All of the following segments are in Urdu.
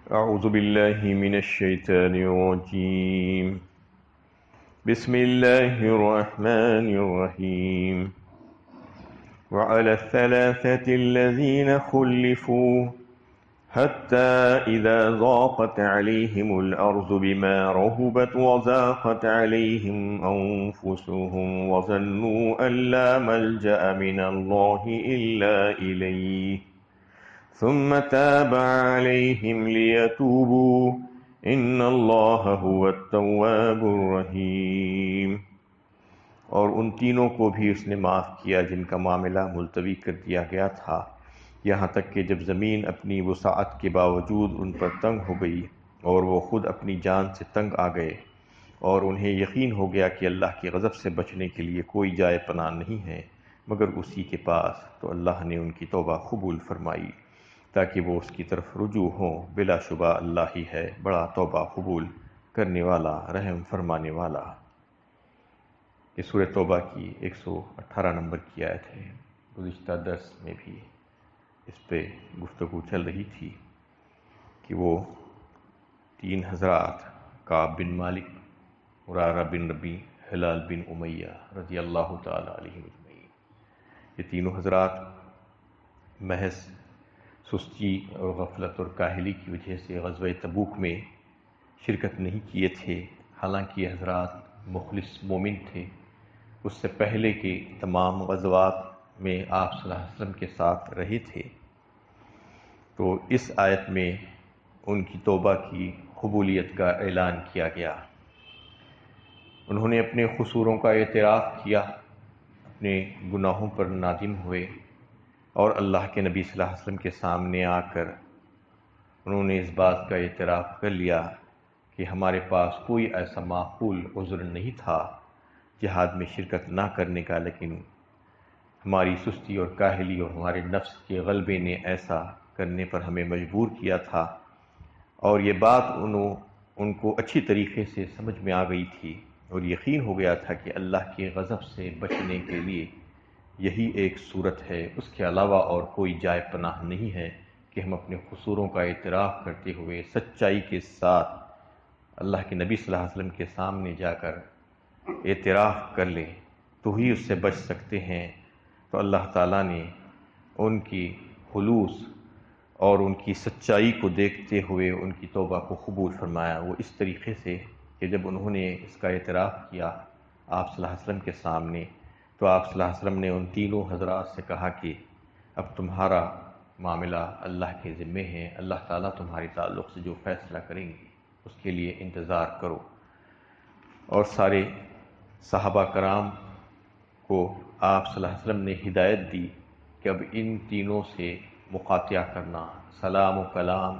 أعوذ بالله من الشيطان الرجيم. بسم الله الرحمن الرحيم. وعلى الثلاثة الذين خلفوا حتى إذا ضاقت عليهم الأرض بما رحبت وضاقت عليهم أنفسهم وظنوا أن لا ملجأ من الله إلا إليه ثم تاب عليهم ليتوبوا ان اللہ هو التواب الرحیم۔ اور ان تینوں کو بھی اس نے معاف کیا جن کا معاملہ ملتوی کر دیا گیا تھا، یہاں تک کہ جب زمین اپنی وسعت کے باوجود ان پر تنگ ہو گئی اور وہ خود اپنی جان سے تنگ آ گئے اور انہیں یقین ہو گیا کہ اللہ کے غضب سے بچنے کے لیے کوئی جائے پناہ نہیں ہے مگر اسی کے پاس، تو اللہ نے ان کی توبہ قبول فرمائی تاکہ وہ اس کی طرف رجوع ہوں۔ بلا شبہ اللہ ہی ہے بڑا توبہ قبول کرنے والا، رحم فرمانے والا۔ یہ سورہ توبہ کی 118 نمبر کی آیت ہے۔ گزشتہ درس میں بھی اس پہ گفتگو چل رہی تھی کہ وہ تین حضرات کعب بن مالک، مرارہ بن ربی، ہلال بن امیہ رضی اللہ تعالی علیہ اجمعین، یہ تینوں حضرات محض سستی اور غفلت اور کاہلی کی وجہ سے غزوہ تبوک میں شرکت نہیں کیے تھے، حالانکہ یہ حضرات مخلص مومن تھے، اس سے پہلے کے تمام غزوات میں آپ صلی اللہ علیہ وسلم کے ساتھ رہے تھے۔ تو اس آیت میں ان کی توبہ کی قبولیت کا اعلان کیا گیا۔ انہوں نے اپنے قصوروں کا اعتراف کیا، اپنے گناہوں پر نادم ہوئے اور اللہ کے نبی صلی اللہ علیہ وسلم کے سامنے آ کر انہوں نے اس بات کا اعتراف کر لیا کہ ہمارے پاس کوئی ایسا معقول عذر نہیں تھا جہاد میں شرکت نہ کرنے کا، لیکن ہماری سستی اور کاہلی اور ہمارے نفس کے غلبے نے ایسا کرنے پر ہمیں مجبور کیا تھا، اور یہ بات ان کو اچھی طریقے سے سمجھ میں آ گئی تھی اور یقین ہو گیا تھا کہ اللہ کے غضب سے بچنے کے لیے یہی ایک صورت ہے، اس کے علاوہ اور کوئی جائے پناہ نہیں ہے کہ ہم اپنے قصوروں کا اعتراف کرتے ہوئے سچائی کے ساتھ اللہ کے نبی صلی اللہ علیہ وسلم کے سامنے جا کر اعتراف کر لیں تو ہی اس سے بچ سکتے ہیں۔ تو اللہ تعالیٰ نے ان کی خلوص اور ان کی سچائی کو دیکھتے ہوئے ان کی توبہ کو قبول فرمایا، وہ اس طریقے سے کہ جب انہوں نے اس کا اعتراف کیا آپ صلی اللہ علیہ وسلم کے سامنے، تو آپ صلی اللہ علیہ وسلم نے ان تینوں حضرات سے کہا کہ اب تمہارا معاملہ اللہ کے ذمے ہے، اللہ تعالیٰ تمہارے تعلق سے جو فیصلہ کریں گے اس کے لیے انتظار کرو۔ اور سارے صحابہ کرام کو آپ صلی اللہ علیہ وسلم نے ہدایت دی کہ اب ان تینوں سے مقاطعہ کرنا، سلام و کلام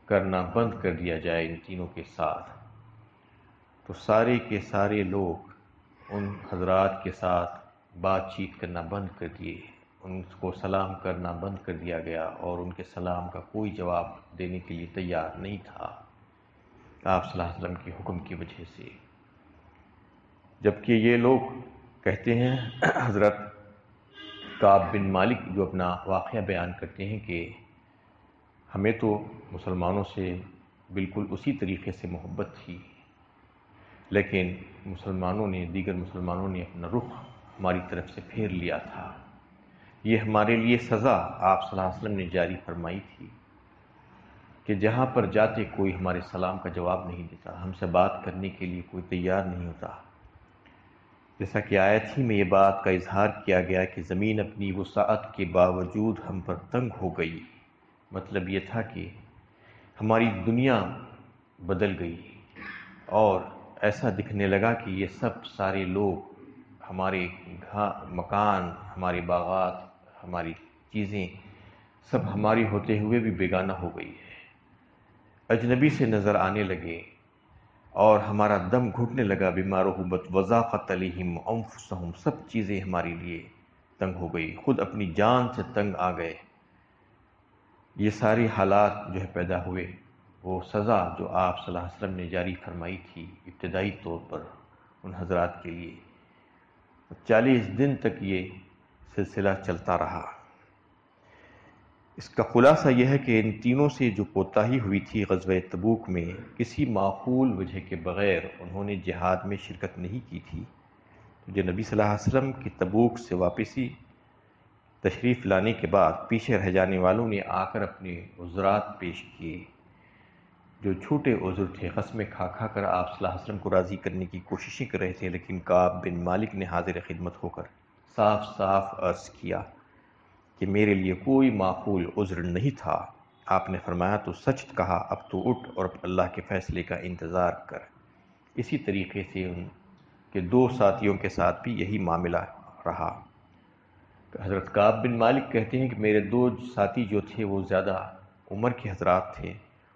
کرنا بند کر دیا جائے ان تینوں کے ساتھ۔ تو سارے کے سارے لوگ ان حضرات کے ساتھ بات چیت کرنا بند کر دیے، ان کو سلام کرنا بند کر دیا گیا اور ان کے سلام کا کوئی جواب دینے کے لیے تیار نہیں تھا آپ صلی اللہ علیہ وسلم کے حکم کی وجہ سے۔ جبکہ یہ لوگ کہتے ہیں، حضرت کعب بن مالک جو اپنا واقعہ بیان کرتے ہیں کہ ہمیں تو مسلمانوں سے بالکل اسی طریقے سے محبت تھی، لیکن دیگر مسلمانوں نے اپنا رخ ہماری طرف سے پھیر لیا تھا، یہ ہمارے لیے سزا آپ صلی اللہ علیہ وسلم نے جاری فرمائی تھی کہ جہاں پر جاتے کوئی ہمارے سلام کا جواب نہیں دیتا، ہم سے بات کرنے کے لیے کوئی تیار نہیں ہوتا۔ جیسا کہ آیت ہی میں یہ بات کا اظہار کیا گیا کہ زمین اپنی وسعت کے باوجود ہم پر تنگ ہو گئی، مطلب یہ تھا کہ ہماری دنیا بدل گئی اور ایسا دکھنے لگا کہ یہ سب سارے لوگ، ہمارے مکان، ہمارے باغات، ہماری چیزیں سب ہماری ہوتے ہوئے بھی بیگانہ ہو گئی ہے، اجنبی سے نظر آنے لگے اور ہمارا دم گھٹنے لگا، بما رحبت وضاقت علیہم انفسہم، سب چیزیں ہمارے لیے تنگ ہو گئی، خود اپنی جان سے تنگ آ گئے۔ یہ ساری حالات جو ہے پیدا ہوئے، وہ سزا جو آپ صلی اللہ علیہ وسلم نے جاری فرمائی تھی ابتدائی طور پر ان حضرات کے لیے، 40 دن تک یہ سلسلہ چلتا رہا۔ اس کا خلاصہ یہ ہے کہ ان تینوں سے جو کوتاہی ہوئی تھی غزوہ تبوک میں، کسی معقول وجہ کے بغیر انہوں نے جہاد میں شرکت نہیں کی تھی، جو نبی صلی اللہ علیہ وسلم کی تبوک سے واپسی تشریف لانے کے بعد پیچھے رہ جانے والوں نے آ کر اپنے عذرات پیش کیے، جو چھوٹے عذر تھے، قسمیں کھا کھا کر آپ صلی اللہ علیہ وسلم کو راضی کرنے کی کوششیں کر رہے تھے، لیکن کعب بن مالک نے حاضر خدمت ہو کر صاف صاف عرض کیا کہ میرے لیے کوئی معقول عذر نہیں تھا۔ آپ نے فرمایا تو سچ کہا، اب تو اٹھ اور اللہ کے فیصلے کا انتظار کر۔ اسی طریقے سے ان کے دو ساتھیوں کے ساتھ بھی یہی معاملہ رہا۔ حضرت کعب بن مالک کہتے ہیں کہ میرے دو ساتھی جو تھے وہ زیادہ عمر کے حضرات تھے،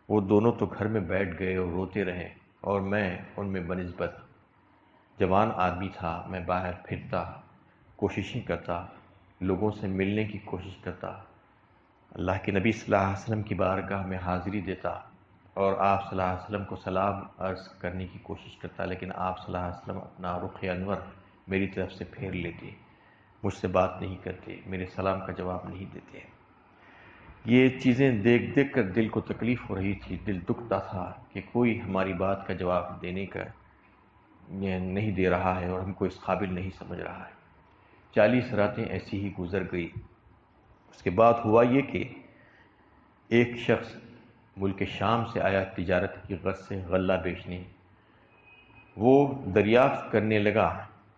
وہ دونوں تو گھر میں بیٹھ گئے اور روتے رہے، اور میں ان میں بنسبت جوان آدمی تھا۔ میں باہر پھرتا، کوششیں کرتا، لوگوں سے ملنے کی کوشش کرتا، اللہ کے نبی صلی اللہ علیہ وسلم کی بارگاہ میں حاضری دیتا اور آپ صلی اللہ علیہ وسلم کو سلام عرض کرنے کی کوشش کرتا، لیکن آپ صلی اللہ علیہ وسلم اپنا رخ انور میری طرف سے پھیر لیتے، مجھ سے بات نہیں کرتے، میرے سلام کا جواب نہیں دیتے۔ یہ چیزیں دیکھ دیکھ کر دل کو تکلیف ہو رہی تھی، دل دکھتا تھا کہ کوئی ہماری بات کا جواب دینے کا نہیں دے رہا ہے اور ہم کو اس قابل نہیں سمجھ رہا ہے۔ 40 راتیں ایسی ہی گزر گئی۔ اس کے بعد ہوا یہ کہ ایک شخص ملک شام سے آیا تجارت کی غرض سے غلہ بیچنے۔ وہ دریافت کرنے لگا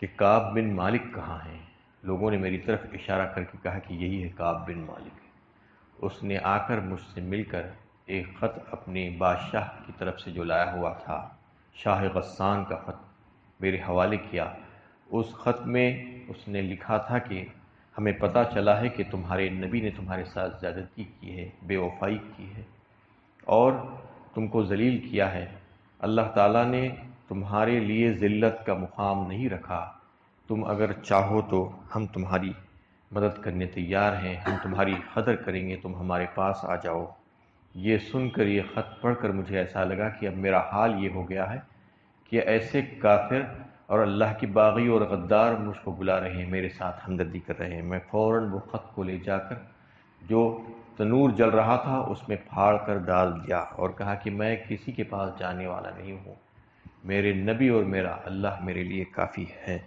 کہ کعب بن مالک کہاں ہیں۔ لوگوں نے میری طرف اشارہ کر کے کہا کہ یہی ہے کعب بن مالک۔ اس نے آ کر مجھ سے مل کر ایک خط اپنے بادشاہ کی طرف سے جو لایا ہوا تھا، شاہ غسان کا خط، میرے حوالے کیا۔ اس خط میں اس نے لکھا تھا کہ ہمیں پتہ چلا ہے کہ تمہارے نبی نے تمہارے ساتھ زیادتی کی ہے، بے وفائی کی ہے اور تم کو ذلیل کیا ہے۔ اللہ تعالیٰ نے تمہارے لیے ذلت کا مقام نہیں رکھا۔ تم اگر چاہو تو ہم تمہاری مدد کرنے تیار ہیں، ہم تمہاری قدر کریں گے، تم ہمارے پاس آ جاؤ۔ یہ سن کر، یہ خط پڑھ کر مجھے ایسا لگا کہ اب میرا حال یہ ہو گیا ہے کہ ایسے کافر اور اللہ کی باغی اور غدار مجھ کو بلا رہے ہیں، میرے ساتھ ہمدردی کر رہے ہیں۔ میں فوراً وہ خط کو لے جا کر جو تنور جل رہا تھا اس میں پھاڑ کر ڈال دیا اور کہا کہ میں کسی کے پاس جانے والا نہیں ہوں، میرے نبی اور میرا اللہ میرے لیے کافی ہے۔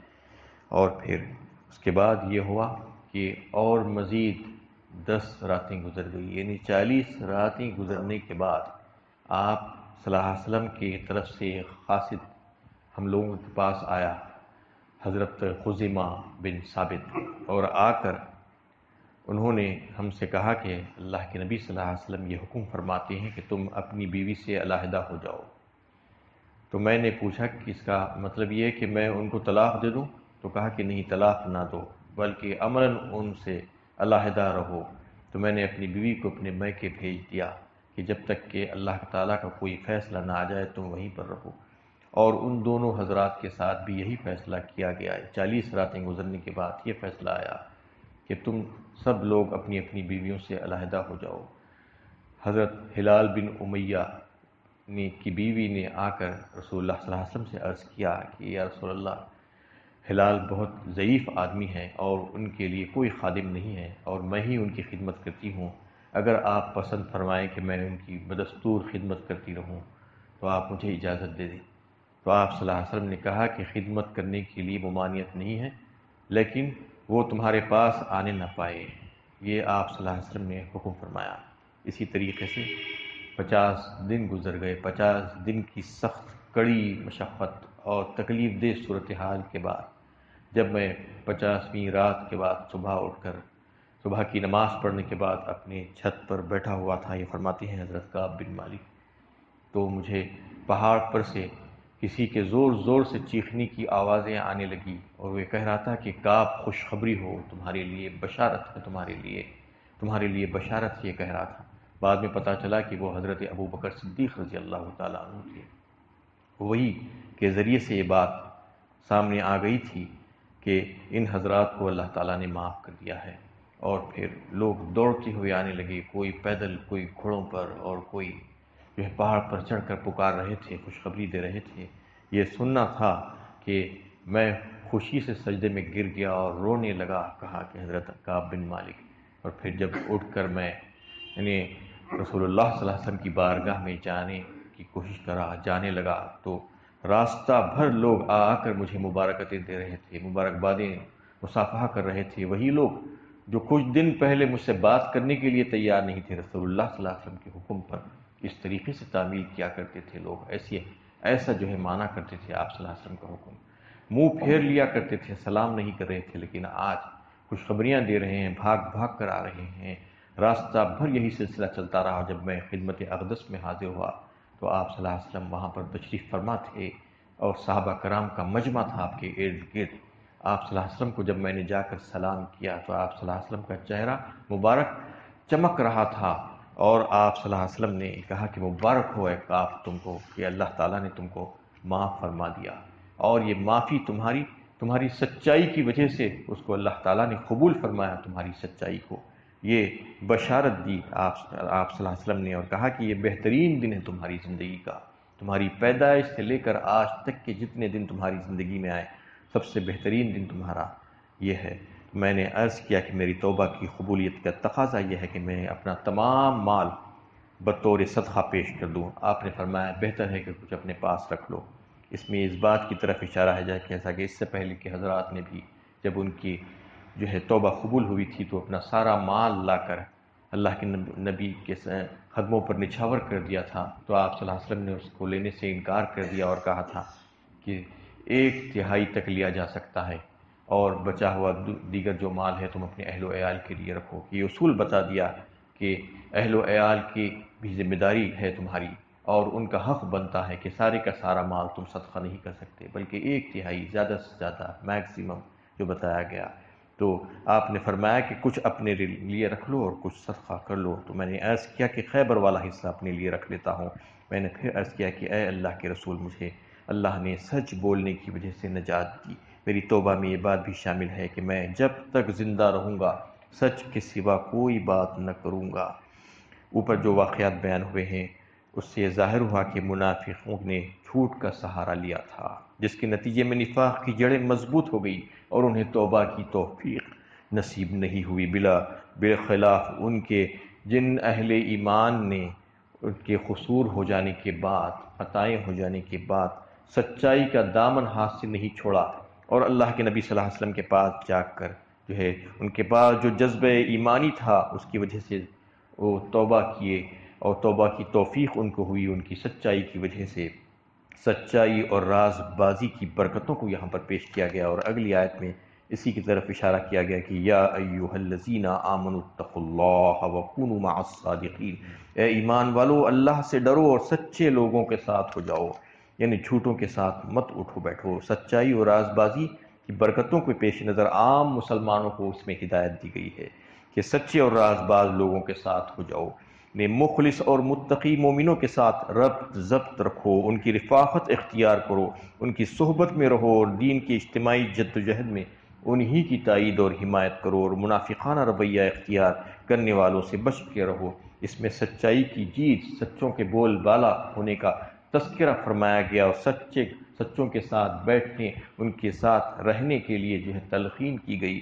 اور پھر اس کے بعد یہ ہوا کہ اور مزید 10 راتیں گزر گئی، یعنی 40 راتیں گزرنے کے بعد آپ صلی اللہ علیہ وسلم کی طرف سے ایک قاصد ہم لوگوں کے پاس آیا، حضرت خزیمہ بن ثابت، اور آ کر انہوں نے ہم سے کہا کہ اللہ کے نبی صلی اللہ علیہ وسلم یہ حکم فرماتے ہیں کہ تم اپنی بیوی سے علیحدہ ہو جاؤ۔ تو میں نے پوچھا کہ اس کا مطلب یہ ہے کہ میں ان کو طلاق دے دوں؟ تو کہا کہ نہیں، طلاق نہ دو، بلکہ امراً ان سے علیحدہ رہو۔ تو میں نے اپنی بیوی کو اپنے میکے بھیج دیا کہ جب تک کہ اللہ تعالیٰ کا کوئی فیصلہ نہ آ جائے تم وہیں پر رہو، اور ان دونوں حضرات کے ساتھ بھی یہی فیصلہ کیا گیا ہے۔ 40 راتیں گزرنے کے بعد یہ فیصلہ آیا کہ تم سب لوگ اپنی اپنی بیویوں سے علیحدہ ہو جاؤ۔ حضرت ہلال بن امیہ کی بیوی نے آ کر رسول اللہ صلی اللہ علیہ وسلم سے عرض کیا کہ یا رسول اللہ، ہلال بہت ضعیف آدمی ہیں اور ان کے لیے کوئی خادم نہیں ہے اور میں ہی ان کی خدمت کرتی ہوں، اگر آپ پسند فرمائیں کہ میں ان کی بدستور خدمت کرتی رہوں تو آپ مجھے اجازت دے دیں۔ تو آپ صلی اللہ علیہ وسلم نے کہا کہ خدمت کرنے کے لیے ممانعت نہیں ہے، لیکن وہ تمہارے پاس آنے نہ پائے، یہ آپ صلی اللہ علیہ وسلم نے حکم فرمایا۔ اسی طریقے سے 50 دن گزر گئے۔ 50 دن کی سخت کڑی مشقت اور تکلیف دہ صورتحال کے بعد جب میں 50ویں رات کے بعد صبح اٹھ کر صبح کی نماز پڑھنے کے بعد اپنے چھت پر بیٹھا ہوا تھا، یہ فرماتے ہیں حضرت کعب بن مالک، تو مجھے پہاڑ پر سے کسی کے زور زور سے چیخنے کی آوازیں آنے لگی اور وہ کہہ رہا تھا کہ کعب خوشخبری ہو، تمہارے لیے بشارت ہے، تمہارے لیے بشارت، یہ کہہ رہا تھا۔ بعد میں پتہ چلا کہ وہ حضرت ابوبکر صدیق رضی اللہ تعالیٰ عنہ تھے، وہی کے ذریعے سے یہ بات سامنے آ گئی تھی کہ ان حضرات کو اللہ تعالیٰ نے معاف کر دیا ہے۔ اور پھر لوگ دوڑتے ہوئے آنے لگے، کوئی پیدل، کوئی گھوڑوں پر، اور کوئی جو ہے پہاڑ پر چڑھ کر پکار رہے تھے، خوشخبری دے رہے تھے۔ یہ سننا تھا کہ میں خوشی سے سجدے میں گر گیا اور رونے لگا، کہا کہ حضرت کعب بن مالک، اور پھر جب اٹھ کر میں یعنی رسول اللہ صلی اللہ علیہ وسلم کی بارگاہ میں جانے کی کوشش کرا، جانے لگا تو راستہ بھر لوگ آ کر مجھے مبارکتیں دے رہے تھے، مبارکبادیں مصافحہ کر رہے تھے۔ وہی لوگ جو کچھ دن پہلے مجھ سے بات کرنے کے لیے تیار نہیں تھے، رسول اللہ صلی اللہ علیہ وسلم کے حکم پر اس طریقے سے تعمیل کیا کرتے تھے لوگ، ایسا جو ہے مانا کرتے تھے آپ صلی اللہ علیہ وسلم کا حکم، منہ پھیر لیا کرتے تھے، سلام نہیں کر رہے تھے۔ لیکن آج خوشخبریاں دے رہے ہیں، بھاگ بھاگ کر آ رہے ہیں۔ راستہ بھر یہی سلسلہ چلتا رہا۔ جب میں خدمت اقدس میں حاضر ہوا تو آپ صلی اللہ علیہ وسلم وہاں پر تشریف فرما تھے اور صحابہ کرام کا مجمع تھا آپ کے ارد گرد۔ آپ صلی اللہ علیہ وسلم کو جب میں نے جا کر سلام کیا تو آپ صلی اللہ علیہ وسلم کا چہرہ مبارک چمک رہا تھا، اور آپ صلی اللہ علیہ وسلم نے کہا کہ مبارک ہو اے کعب تم کو کہ اللہ تعالیٰ نے تم کو معاف فرما دیا، اور یہ معافی تمہاری سچائی کی وجہ سے اس کو اللہ تعالیٰ نے قبول فرمایا، تمہاری سچائی کو یہ بشارت دی آپ صلی اللہ علیہ وسلم نے، اور کہا کہ یہ بہترین دن ہے تمہاری زندگی کا، تمہاری پیدائش سے لے کر آج تک کے جتنے دن تمہاری زندگی میں آئے سب سے بہترین دن تمہارا یہ ہے۔ میں نے عرض کیا کہ میری توبہ کی قبولیت کا تقاضا یہ ہے کہ میں اپنا تمام مال بطور صدقہ پیش کر دوں۔ آپ نے فرمایا بہتر ہے کہ کچھ اپنے پاس رکھ لو۔ اس میں اس بات کی طرف اشارہ ہے جیسا کہ اس سے پہلے کے حضرات نے بھی جب ان کی جو ہے توبہ قبول ہوئی تھی تو اپنا سارا مال لا کر اللہ کے نبی کے قدموں پر نچھاور کر دیا تھا، تو آپ صلی اللہ علیہ وسلم نے اس کو لینے سے انکار کر دیا اور کہا تھا کہ 1/3 تک لیا جا سکتا ہے، اور بچا ہوا دیگر جو مال ہے تم اپنے اہل و عیال کے لیے رکھو۔ یہ اصول بتا دیا کہ اہل و عیال کی بھی ذمہ داری ہے تمہاری، اور ان کا حق بنتا ہے کہ سارے کا سارا مال تم صدقہ نہیں کر سکتے، بلکہ 1/3 زیادہ سے زیادہ میکسیمم جو بتایا گیا۔ تو آپ نے فرمایا کہ کچھ اپنے لیے رکھ لو اور کچھ صدقہ کر لو۔ تو میں نے عرض کیا کہ خیبر والا حصہ اپنے لیے رکھ لیتا ہوں۔ میں نے پھر عرض کیا کہ اے اللہ کے رسول، مجھے اللہ نے سچ بولنے کی وجہ سے نجات دی، میری توبہ میں یہ بات بھی شامل ہے کہ میں جب تک زندہ رہوں گا سچ کے سوا کوئی بات نہ کروں گا۔ اوپر جو واقعات بیان ہوئے ہیں اس سے یہ ظاہر ہوا کہ منافقوں نے جھوٹ کا سہارا لیا تھا، جس کے نتیجے میں نفاق کی جڑیں مضبوط ہو گئی اور انہیں توبہ کی توفیق نصیب نہیں ہوئی، بالخلاف ان کے جن اہل ایمان نے ان کے قصور ہو جانے کے بعد، خطائیں ہو جانے کے بعد سچائی کا دامن ہاتھ سے نہیں چھوڑا، اور اللہ کے نبی صلی اللہ علیہ وسلم کے پاس جا کر جو ہے ان کے پاس جو جذبہ ایمانی تھا اس کی وجہ سے وہ توبہ کیے، اور توبہ کی توفیق ان کو ہوئی ان کی سچائی کی وجہ سے۔ سچائی اور راز بازی کی برکتوں کو یہاں پر پیش کیا گیا، اور اگلی آیت میں اسی کی طرف اشارہ کیا گیا کہ یا ایھا الذین آمنوا اتقوا اللہ وکونوا مع الصادقین، اے ایمان والو اللہ سے ڈرو اور سچے لوگوں کے ساتھ ہو جاؤ، یعنی جھوٹوں کے ساتھ مت اٹھو بیٹھو۔ سچائی اور راز بازی کی برکتوں کے پیش نظر عام مسلمانوں کو اس میں ہدایت دی گئی ہے کہ سچے اور راز باز لوگوں کے ساتھ ہو جاؤ، نے مخلص اور متقی مومنوں کے ساتھ ربط ضبط رکھو، ان کی رفاقت اختیار کرو، ان کی صحبت میں رہو، اور دین کی اجتماعی جدوجہد میں انہی کی تائید اور حمایت کرو، اور منافقانہ رویہ اختیار کرنے والوں سے بچ کے رہو۔ اس میں سچائی کی جیت، سچوں کے بول بالا ہونے کا تذکرہ فرمایا گیا، اور سچوں کے ساتھ بیٹھنے، ان کے ساتھ رہنے کے لیے جو ہے تلقین کی گئی،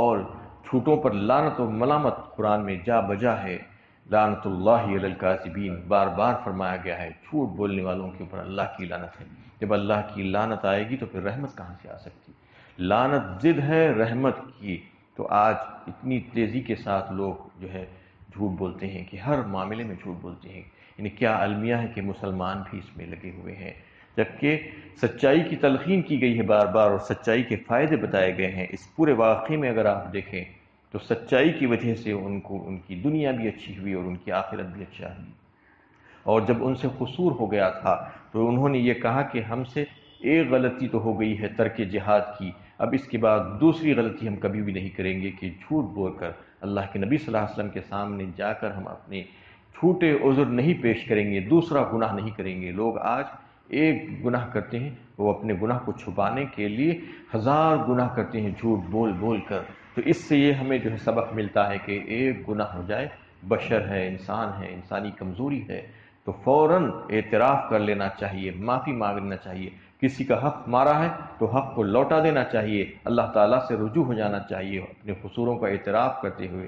اور جھوٹوں پر لعنت و ملامت قرآن میں جا بجا ہے۔ لعنت اللہ علی الکاذبین بار بار فرمایا گیا ہے، جھوٹ بولنے والوں کے اوپر اللہ کی لعنت ہے۔ جب اللہ کی لعنت آئے گی تو پھر رحمت کہاں سے آ سکتی؟ لعنت ضد ہے رحمت کی۔ تو آج اتنی تیزی کے ساتھ لوگ جو ہے جھوٹ بولتے ہیں کہ ہر معاملے میں جھوٹ بولتے ہیں، یعنی کیا المیہ ہے کہ مسلمان بھی اس میں لگے ہوئے ہیں، جبکہ سچائی کی تلقین کی گئی ہے بار بار، اور سچائی کے فائدے بتائے گئے ہیں۔ اس پورے واقعے میں اگر آپ دیکھیں تو سچائی کی وجہ سے ان کی دنیا بھی اچھی ہوئی اور ان کی آخرت بھی اچھا ہوئی، اور جب ان سے قصور ہو گیا تھا تو انہوں نے یہ کہا کہ ہم سے ایک غلطی تو ہو گئی ہے ترک جہاد کی، اب اس کے بعد دوسری غلطی ہم کبھی بھی نہیں کریں گے کہ جھوٹ بول کر اللہ کے نبی صلی اللہ علیہ وسلم کے سامنے جا کر ہم اپنے جھوٹے عذر نہیں پیش کریں گے، دوسرا گناہ نہیں کریں گے۔ لوگ آج ایک گناہ کرتے ہیں، وہ اپنے گناہ کو چھپانے کے لیے 1000 گناہ کرتے ہیں جھوٹ بول بول کر۔ تو اس سے یہ ہمیں جو ہے سبق ملتا ہے کہ ایک گناہ ہو جائے، بشر ہے، انسان ہے، انسانی کمزوری ہے، تو فوراً اعتراف کر لینا چاہیے، معافی مانگ لینا چاہیے۔ کسی کا حق مارا ہے تو حق کو لوٹا دینا چاہیے، اللہ تعالیٰ سے رجوع ہو جانا چاہیے اپنے قصوروں کا اعتراف کرتے ہوئے۔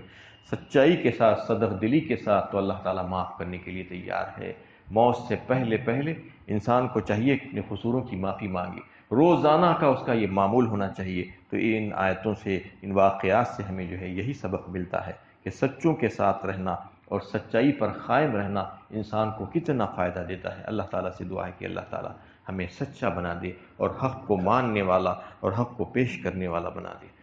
سچائی کے ساتھ، صدق دلی کے ساتھ، تو اللہ تعالیٰ معاف کرنے کے لیے تیار ہے۔ موت سے پہلے پہلے انسان کو چاہیے کہ اپنے قصوروں کی معافی مانگے، روزانہ کا اس کا یہ معمول ہونا چاہیے۔ تو ان آیتوں سے، ان واقعات سے ہمیں جو ہے یہی سبق ملتا ہے کہ سچوں کے ساتھ رہنا اور سچائی پر قائم رہنا انسان کو کتنا فائدہ دیتا ہے۔ اللہ تعالیٰ سے دعا ہے کہ اللہ تعالیٰ ہمیں سچا بنا دے اور حق کو ماننے والا اور حق کو پیش کرنے والا بنا دے۔